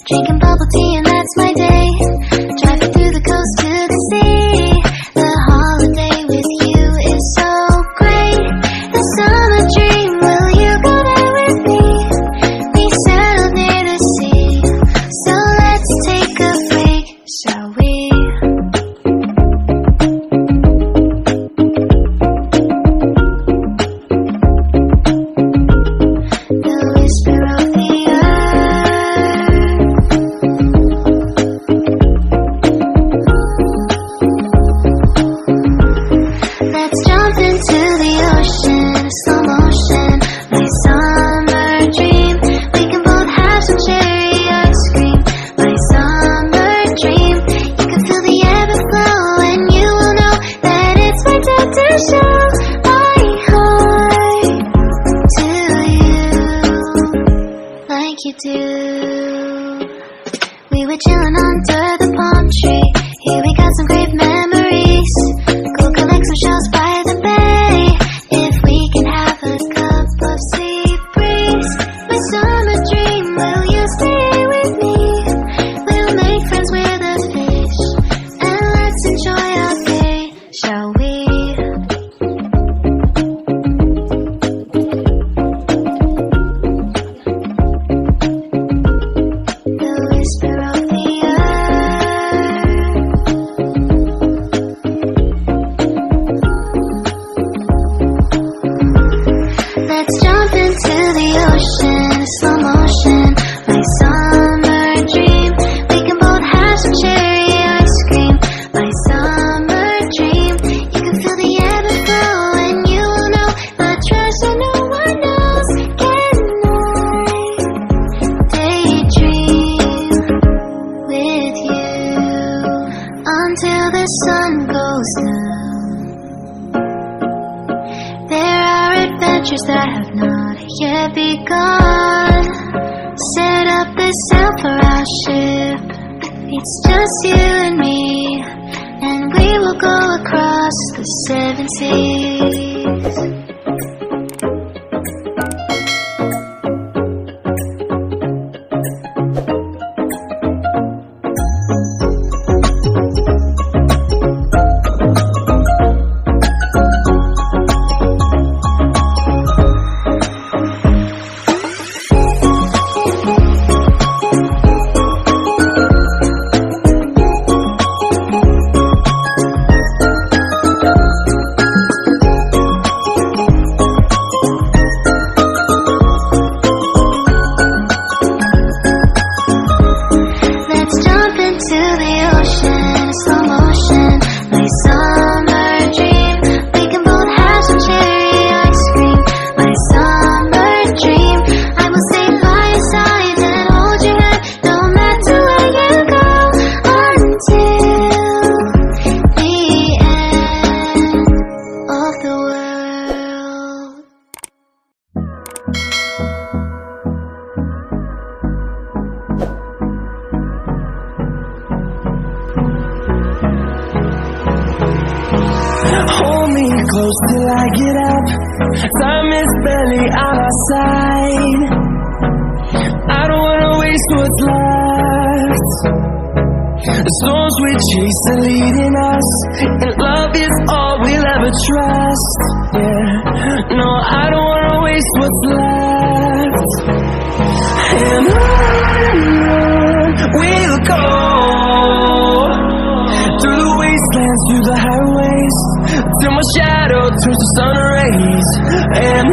Drinking bubble tea and that's my day. Driving through the coast to the sea. The holiday with you is so great. The summer dream, will you go there with me? We settled near the sea, so let's take a break, shall we? The whisper of the let's jump into the ocean, slow motion, my summer dream. We can both have some cherry ice cream, my summer dream. You can feel the ebb and flow, and you will know that it's my time to show my heart to you, like you do. We were chilling under the palm tree. Here we got some great memories. Go collect some shells by the bay. If we can have a cup of sea breeze, my summer dream, will you stay with me? We'll make friends with the fish, and let's enjoy our day, shall we? The whisper of the let's jump into the ocean, slow motion, my summer dream. We can both have some cherry ice cream, my summer dream. You can feel the ebb and flow, and you will know the treasure no one knows. Can I daydream with you until the sun goes down? There are adventures that have not yet begun. Set up the sail for our ship. It's just you and me, and we will go across the 7 seas. Let's jump into the ocean, slow motion, my summer dream. We can both have some cherry ice cream, my summer dream. I will stay by your side and hold your hand, no matter where you go, until the end of the world. Hold me close till I get up. Time is barely on our side. I don't wanna waste what's left. The storms we chase are leading us, and love is all we'll ever trust. Yeah, no, I don't wanna waste what's left. And on we'll go, through the wastelands, through the highways, till my shadow turns to sun rays. And